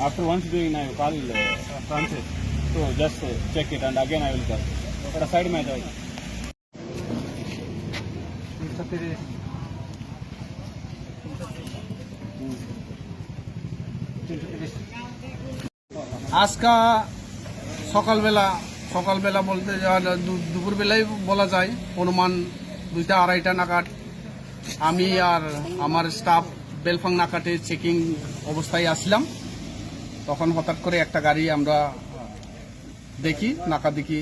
After once doing, I will call Francis to just check it, and again I will call. But side में जाएगा. আজকা সকালবেলা বলতে দুপুরবেলায় বলা যায় অনুমান 2টা-2:30 নাগাদ আমি আর আমার স্টাফ বেলফাং নাকাটে চেকিং অবস্থায় আসলাম। তখন হঠাৎ করে একটা গাড়ি আমরা দেখি নাকা দেখি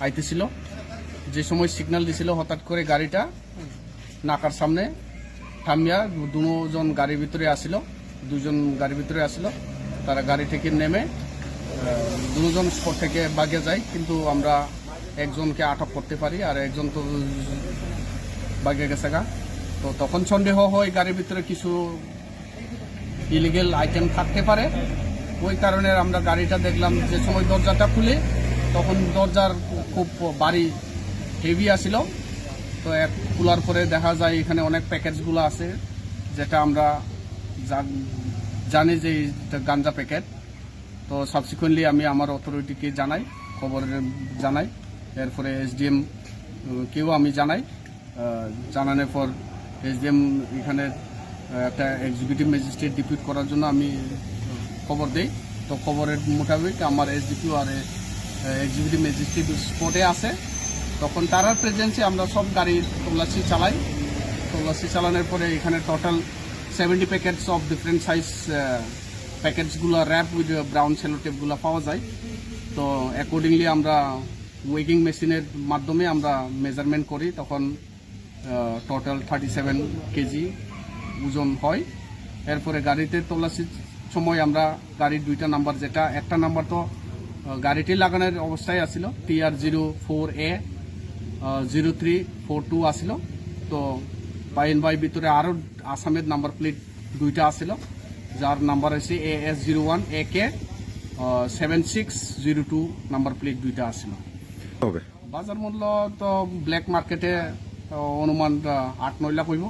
আইতেছিল। যে সময় সিগন্যাল দিছিল হঠাৎ করে গাড়িটা নাকার সামনে থামিয়া দুজন গাড়ির ভিতরে আসিল, তারা গাড়ি থেকে নেমে দুজন স্পট থেকে ভাগে যায়, কিন্তু আমরা একজনকে আটক করতে পারি আর একজন তো ভাগে গেছে গা। তো তখন সন্দেহ হয় গাড়ির ভিতরে কিছু ইলিগেল আইটেম থাকতে পারে। ওই কারণে আমরা গাড়িটা দেখলাম, যে সময় দরজাটা খুলে তখন দরজার খুব ভারী হেভি আসিল। তো খোলার পরে দেখা যায় এখানে অনেক প্যাকেটসগুলো আছে, যেটা আমরা জানি যে এটা গাঞ্জা প্যাকেট। তো সাবসিকুয়েন্টলি আমি আমার অথরিটিকে জানাই, এরপরে SDM কেউ আমি জানানোর পর SDM এখানে একটা এক্সিকিউটিভ ম্যাজিস্ট্রেট ডিপিউট করার জন্য আমি খবর দেই। তো খবরের মোতাবেক আমার SDPO আর এক্সিকিউটিভ ম্যাজিস্ট্রেট স্পটে আছে। তখন তারার প্রেজেন্সে আমরা সব গাড়ির তল্লাশি চালানোর পরে এখানে total 70 packets of different size প্যাকেটসগুলো র্যাপ উইথ ব্রাউন সেলোটেপগুলো পাওয়া যায়। তো অ্যাকর্ডিংলি আমরা ওয়েগিং মেশিনের মাধ্যমে আমরা মেজারমেন্ট করি, তখন টোটাল 37 কেজি ওজন হয়। এরপরে গাড়িতে তল্লাশির সময় আমরা গাড়ির 2টা নাম্বার, যেটা একটা নাম্বার তো গাড়িটি লাগানোর অবস্থায় আসিল, TR04A 0342 আসিল। তো বাই ভিতরে আরও আসামের নাম্বার প্লেট 2টা আসিল, যার নাম্বার হচ্ছে AS01AK 7602 নাম্বার প্লেট 2টা আসিল। বাজার মূল্য তো ব্ল্যাক মার্কেটে অনুমান 8-9 লাখ হইব।